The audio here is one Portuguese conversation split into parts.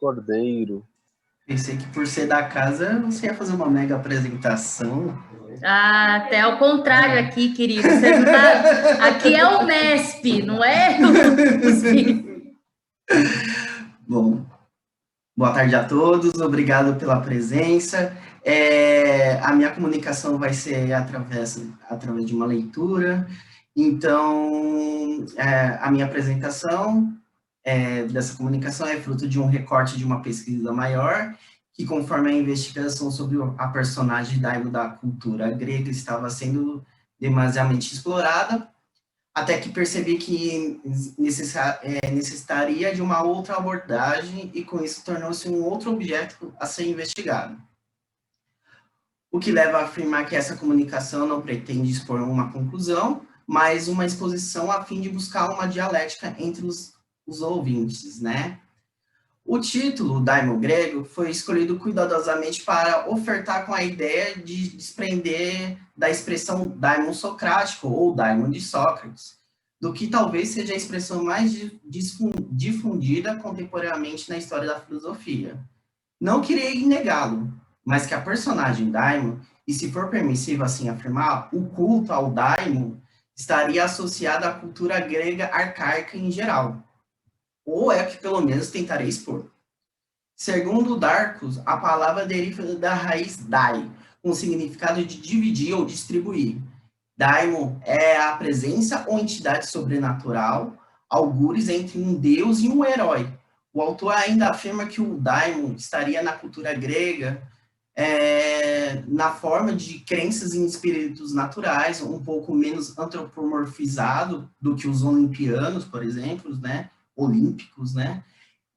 Cordeiro. Pensei que por ser da casa você ia fazer uma mega apresentação. Ah, até ao contrário aqui, querido. Você não tá... Aqui é o MESP, não é? Bom, boa tarde a todos, obrigado pela presença. A minha comunicação vai ser através de uma leitura. Então, a minha apresentação dessa comunicação é fruto de um recorte de uma pesquisa maior, que conforme a investigação sobre a personagem Daimo da cultura grega estava sendo demasiadamente explorada, até que percebi que necessitaria de uma outra abordagem e com isso tornou-se um outro objeto a ser investigado. O que leva a afirmar que essa comunicação não pretende expor uma conclusão, mas uma exposição a fim de buscar uma dialética entre os ouvintes, né? O título, Daimo grego, foi escolhido cuidadosamente para ofertar com a ideia de desprender da expressão daimon socrático ou daimon de Sócrates, do que talvez seja a expressão mais difundida contemporaneamente na história da filosofia. Não queria negá-lo, mas que a personagem daimon, e se for permissível assim afirmar, o culto ao daimon estaria associado à cultura grega arcaica em geral, ou é o que pelo menos tentarei expor. Segundo Darkus, a palavra deriva da raiz dai, com significado de dividir ou distribuir. Daimon é a presença ou entidade sobrenatural, algures entre um deus e um herói. O autor ainda afirma que o daimon estaria na cultura grega na forma de crenças em espíritos naturais, um pouco menos antropomorfizado do que os olimpianos, por exemplo, né? Olímpicos, né?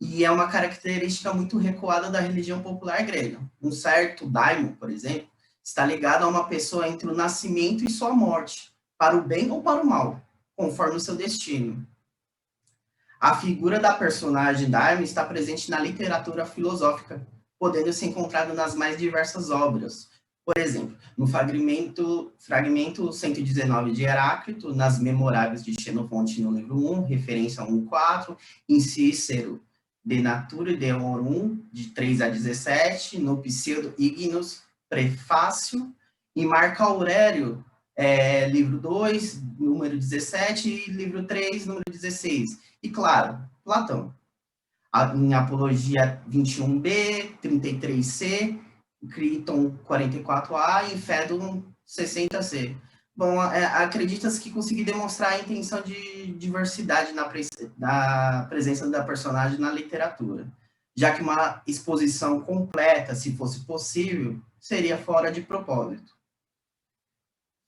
E é uma característica muito recuada da religião popular grega. Um certo daimon, por exemplo, está ligado a uma pessoa entre o nascimento e sua morte, para o bem ou para o mal, conforme o seu destino. A figura da personagem daimon está presente na literatura filosófica, podendo ser encontrada nas mais diversas obras. Por exemplo, no fragmento 119 de Heráclito, nas Memoráveis de Xenofonte no livro 1, referência 1.4, em Cícero, De Natura Deorum, de 3 a 17, no Pseudo Ignus, prefácio, e Marco Aurélio, livro 2, número 17, e livro 3, número 16. E, claro, Platão, em Apologia 21b, 33c, Criton 44a e Fédon 60c. Bom, acredita-se que consegui demonstrar a intenção de diversidade na presença da personagem na literatura, já que uma exposição completa, se fosse possível, seria fora de propósito.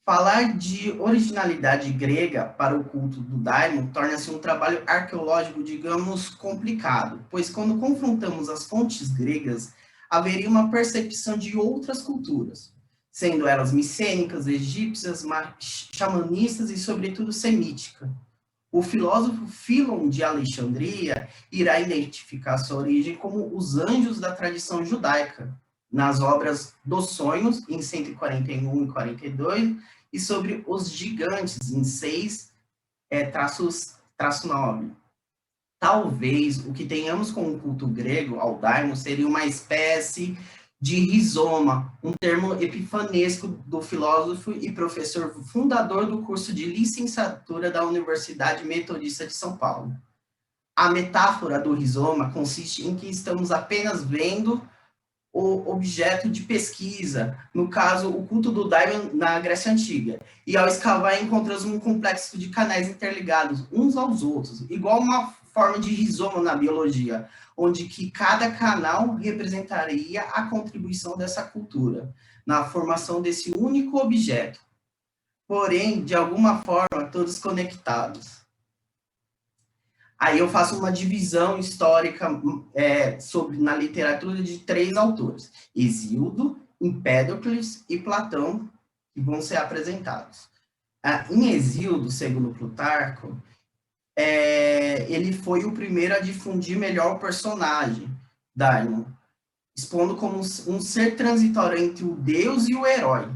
Falar de originalidade grega para o culto do daimon torna-se um trabalho arqueológico, digamos, complicado, pois quando confrontamos as fontes gregas, haveria uma percepção de outras culturas, sendo elas micênicas, egípcias, xamanistas e, sobretudo, semítica. O filósofo Filon de Alexandria irá identificar sua origem como os anjos da tradição judaica, nas obras dos Sonhos, em 141 e 42, e sobre os gigantes, em 6-9. Talvez o que tenhamos com o culto grego ao daimon seria uma espécie de rizoma, um termo epifanesco do filósofo e professor fundador do curso de licenciatura da Universidade Metodista de São Paulo. A metáfora do rizoma consiste em que estamos apenas vendo o objeto de pesquisa, no caso, o culto do daimon na Grécia Antiga. E ao escavar, encontramos um complexo de canais interligados uns aos outros, igual uma forma de rizoma na biologia, onde que cada canal representaria a contribuição dessa cultura, na formação desse único objeto. Porém, de alguma forma, todos conectados. Aí eu faço uma divisão histórica na literatura de 3 autores, Hesíodo, Empédocles e Platão, que vão ser apresentados. Em Hesíodo, segundo Plutarco, ele foi o primeiro a difundir melhor o personagem, daimon, expondo como um ser transitório entre o deus e o herói.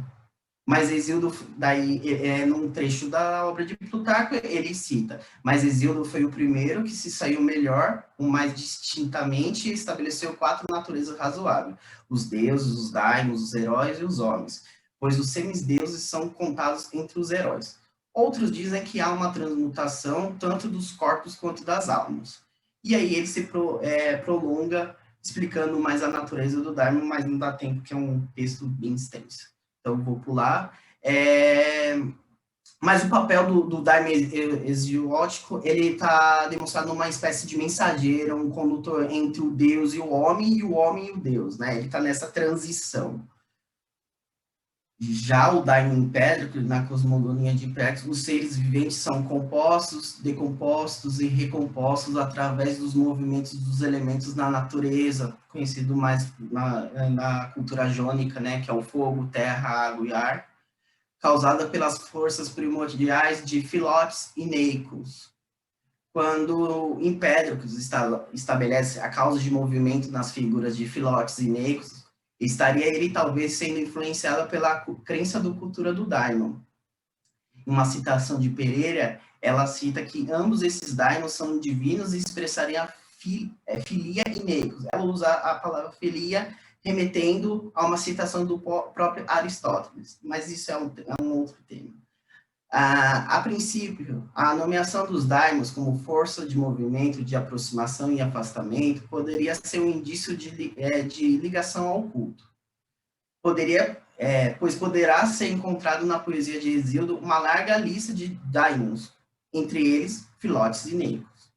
Mas Hesíodo, daí, num trecho da obra de Plutarco, ele cita, mas Hesíodo foi o primeiro que se saiu melhor, o mais distintamente, e estabeleceu 4 naturezas razoáveis, os deuses, os daimons, os heróis e os homens, pois os semideuses são contados entre os heróis. Outros dizem que há uma transmutação tanto dos corpos quanto das almas. E aí ele se prolonga explicando mais a natureza do daimon, mas não dá tempo, que é um texto bem extenso. Então, vou pular. Mas o papel do daimon hesiótico, ele está demonstrado numa espécie de mensageiro, um condutor entre o Deus e o homem e o Deus, né? Ele está nessa transição. Já o daimon empédrico, na cosmogonia de Empédocles, os seres viventes são compostos, decompostos e recompostos através dos movimentos dos elementos na natureza, conhecido mais na cultura jônica, né, que é o fogo, terra, água e ar, causada pelas forças primordiais de Filótes e Neicos. Quando Empédocles estabelece a causa de movimento nas figuras de Filótes e Neicos, estaria ele talvez sendo influenciado pela crença da cultura do daimon. Uma citação de Pereira, ela cita que ambos esses daimons são divinos e expressariam filia e neicos. Ela usa a palavra filia remetendo a uma citação do próprio Aristóteles, mas isso é um outro tema. A princípio, a nomeação dos daimons como força de movimento, de aproximação e afastamento poderia ser um indício de ligação ao culto. Pois poderá ser encontrado na poesia de Hesíodo uma larga lista de daimons, entre eles Filótes e Neicos.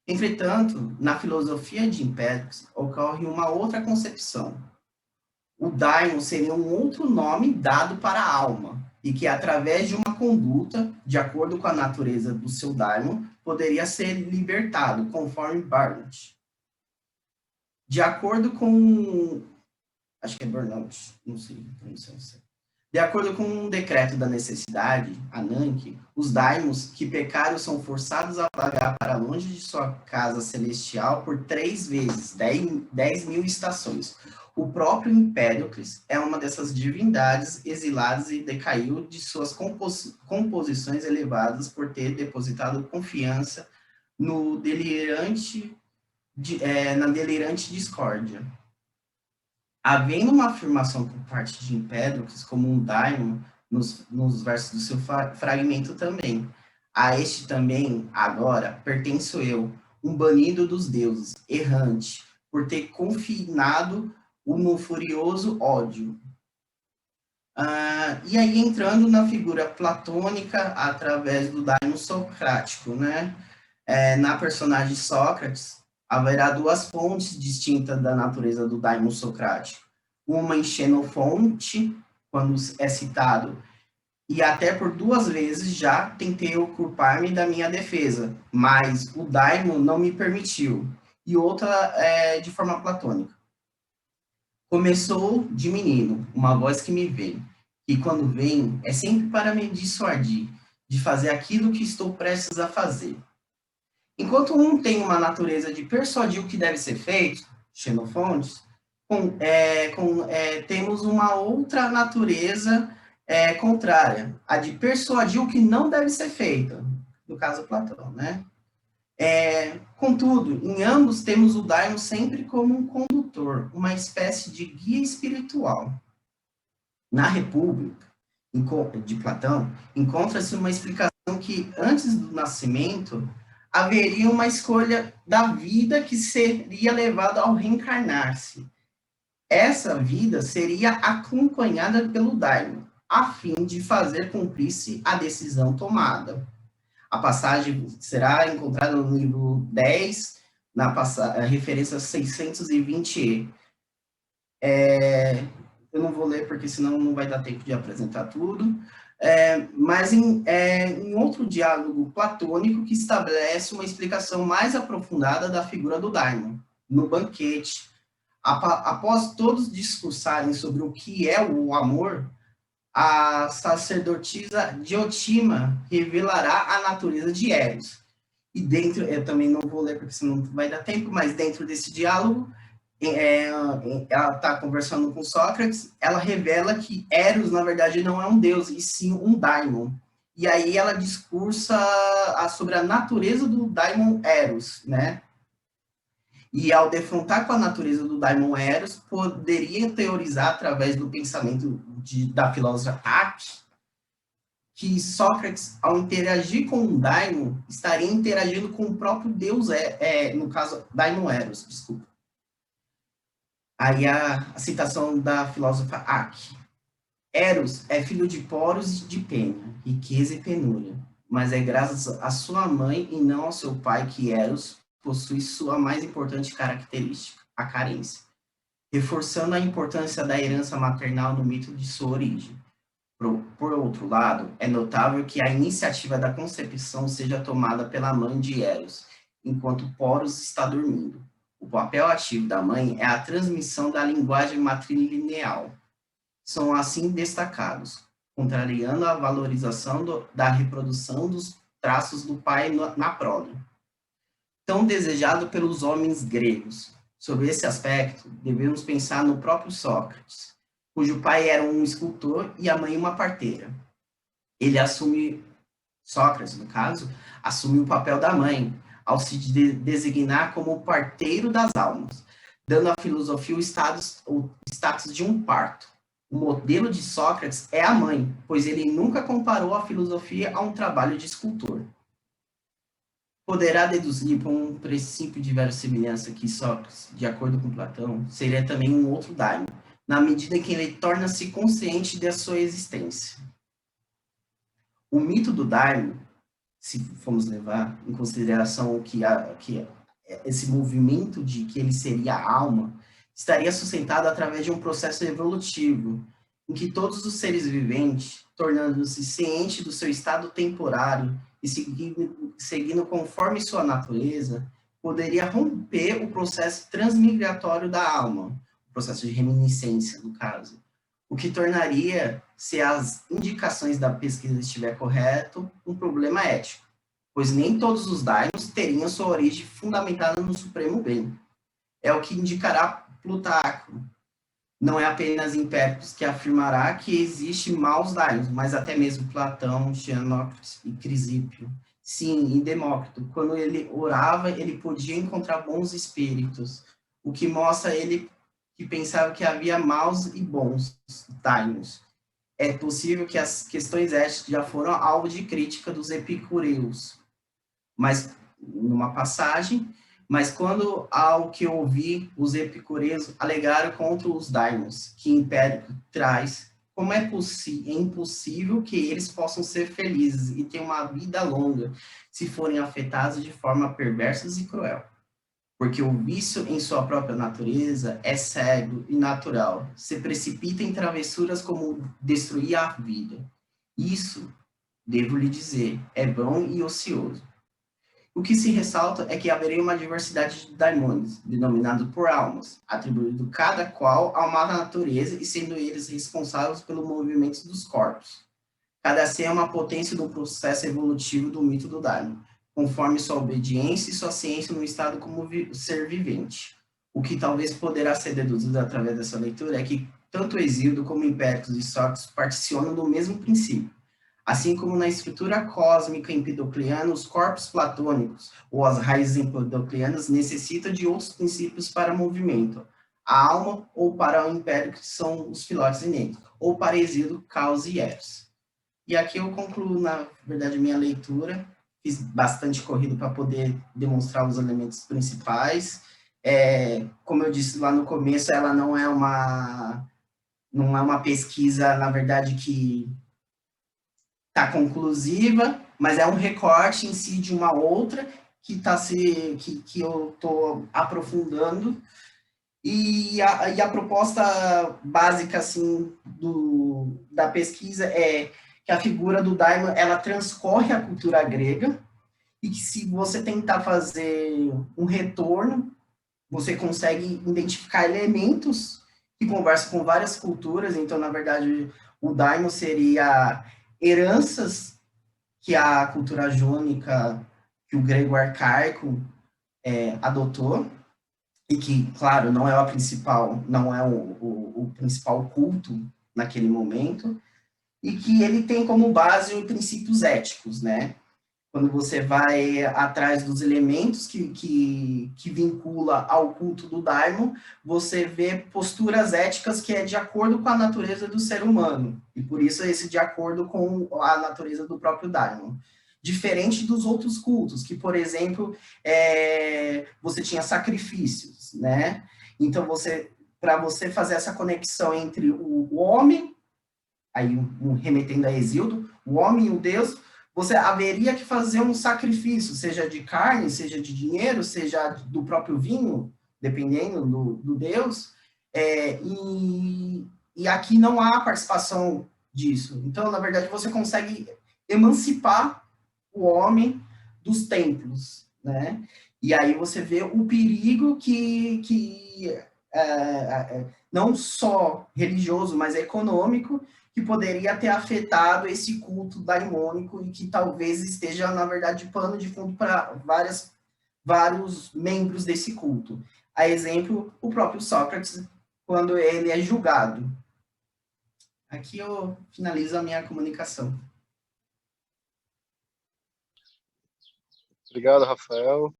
Entretanto, na filosofia de Empédocles ocorre uma outra concepção. O daimon seria um outro nome dado para a alma, e que através de uma conduta, de acordo com a natureza do seu daimon, poderia ser libertado, conforme Barnett. De acordo com... acho que é Burnout, não sei. De acordo com um decreto da necessidade, Ananke, os daimons que pecaram são forçados a vagar para longe de sua casa celestial por 3 vezes, 10.000 estações. O próprio Empédocles é uma dessas divindades exiladas e decaiu de suas composições elevadas por ter depositado confiança na delirante discórdia. Havendo uma afirmação por parte de Empédocles como um daimon nos versos do seu fragmento também. A este também, agora, pertenço eu, um banido dos deuses, errante, por ter confinado no furioso ódio. E aí, entrando na figura platônica, através do daimon socrático, né? Na personagem Sócrates, haverá 2 fontes distintas da natureza do daimon socrático. Uma em Xenofonte, quando é citado, e até por 2 vezes já tentei ocupar-me da minha defesa, mas o daimon não me permitiu. E outra de forma platônica. Começou de menino, uma voz que me vem, e quando vem, é sempre para me dissuadir de fazer aquilo que estou prestes a fazer. Enquanto um tem uma natureza de persuadir o que deve ser feito, Xenofonte, temos uma outra natureza contrária, a de persuadir o que não deve ser feito, no caso Platão, né? Contudo, em ambos temos o daimon sempre como um condutor, uma espécie de guia espiritual. Na República, de Platão, encontra-se uma explicação que, antes do nascimento, haveria uma escolha da vida que seria levada ao reencarnar-se. Essa vida seria acompanhada pelo daimon, a fim de fazer cumprir-se a decisão tomada. A passagem será encontrada no livro 10, na referência 620. Eu não vou ler, porque senão não vai dar tempo de apresentar tudo. Mas em outro diálogo platônico que estabelece uma explicação mais aprofundada da figura do daimon, no banquete. Após todos discursarem sobre o que é o amor, a sacerdotisa Diotima revelará a natureza de Eros. E dentro, eu também não vou ler porque senão não vai dar tempo, mas dentro desse diálogo, ela está conversando com Sócrates, ela revela que Eros, na verdade, não é um deus, e sim um daimon. E aí ela discursa sobre a natureza do daimon Eros, né? E ao defrontar com a natureza do daimon Eros, poderia teorizar através do pensamento da filósofa Aki, que Sócrates, ao interagir com um daimon, estaria interagindo com o próprio deus, no caso, daimon Eros, desculpa. Aí a citação da filósofa Aki. Eros é filho de Poros e de Pena, riqueza e penúria, mas é graças à sua mãe e não ao seu pai que Eros possui sua mais importante característica, a carência, reforçando a importância da herança maternal no mito de sua origem. Por outro lado, é notável que a iniciativa da concepção seja tomada pela mãe de Eros, enquanto Poros está dormindo. O papel ativo da mãe é a transmissão da linguagem matrilineal. São assim destacados, contrariando a valorização da reprodução dos traços do pai na prole, tão desejado pelos homens gregos. Sobre esse aspecto, devemos pensar no próprio Sócrates, cujo pai era um escultor e a mãe uma parteira. Sócrates, no caso, assume o papel da mãe, ao se designar como parteiro das almas, dando à filosofia o status de um parto. O modelo de Sócrates é a mãe, pois ele nunca comparou a filosofia a um trabalho de escultor. Poderá deduzir por um princípio de verossimilhança que Sócrates, de acordo com Platão, seria também um outro daimon, na medida em que ele torna-se consciente da sua existência. O mito do daimon, se formos levar em consideração que esse movimento de que ele seria a alma, estaria sustentado através de um processo evolutivo, em que todos os seres viventes, tornando-se cientes do seu estado temporário e seguindo conforme sua natureza, poderia romper o processo transmigratório da alma, o processo de reminiscência, no caso, o que tornaria, se as indicações da pesquisa estiver correto, um problema ético, pois nem todos os daimons teriam sua origem fundamentada no supremo bem. É o que indicará Plutarco. Não é apenas Empédocles que afirmará que existe maus daimons, mas até mesmo Platão, Xenócrates e Crisípio. Sim, e Demócrito, quando ele orava, ele podia encontrar bons espíritos, o que mostra ele que pensava que havia maus e bons daimons. É possível que as questões éticas já foram alvo de crítica dos epicureus, mas numa passagem, mas quando ao que ouvi, os epicureus alegaram contra os daimons, que Empédocles traz, como é impossível que eles possam ser felizes e ter uma vida longa, se forem afetados de forma perversa e cruel. Porque o vício em sua própria natureza é cego e natural, se precipita em travessuras como destruir a vida. Isso, devo lhe dizer, é vão e ocioso. O que se ressalta é que haveria uma diversidade de daimônios, denominados por almas, atribuindo cada qual a uma natureza e sendo eles responsáveis pelo movimento dos corpos. Cada ser é uma potência do processo evolutivo do mito do daimon, conforme sua obediência e sua ciência no estado como ser vivente. O que talvez poderá ser deduzido através dessa leitura é que tanto Hesíodo como Empédocles e Sócrates particionam do mesmo princípio. Assim como na estrutura cósmica empedocliana, os corpos platônicos, ou as raízes empedoclianas, necessitam de outros princípios para movimento. A alma, ou para o Empédocles, são os filósofos inéditos, ou para Hesíodo, caos e eros. E aqui eu concluo, na verdade, minha leitura. Fiz bastante corrido para poder demonstrar os elementos principais. Como eu disse lá no começo, ela não é uma pesquisa, na verdade, que está conclusiva, mas é um recorte em si de uma outra que eu estou aprofundando. E a proposta básica assim, da pesquisa é que a figura do daimon ela transcorre a cultura grega e que se você tentar fazer um retorno, você consegue identificar elementos que conversam com várias culturas. Então, na verdade, o daimon seria heranças que a cultura jônica, que o grego arcaico adotou. e que, claro, não é a principal, não é o principal culto naquele momento, e que ele tem como base os princípios éticos, né? Quando você vai atrás dos elementos que vincula ao culto do daimon, você vê posturas éticas que é de acordo com a natureza do ser humano, e por isso esse de acordo com a natureza do próprio daimon. Diferente dos outros cultos, que, por exemplo, você tinha sacrifícios, né? Então, para você fazer essa conexão entre o homem, aí remetendo a Hesíodo, o homem e o Deus, você haveria que fazer um sacrifício, seja de carne, seja de dinheiro, seja do próprio vinho, dependendo do Deus, e aqui não há participação disso. Então, na verdade, você consegue emancipar o homem dos templos, né? E aí você vê o perigo que não só religioso, mas econômico, que poderia ter afetado esse culto daimônico e que talvez esteja, na verdade, pano de fundo para vários membros desse culto. A exemplo, o próprio Sócrates, quando ele é julgado. Aqui eu finalizo a minha comunicação. Obrigado, Rafael.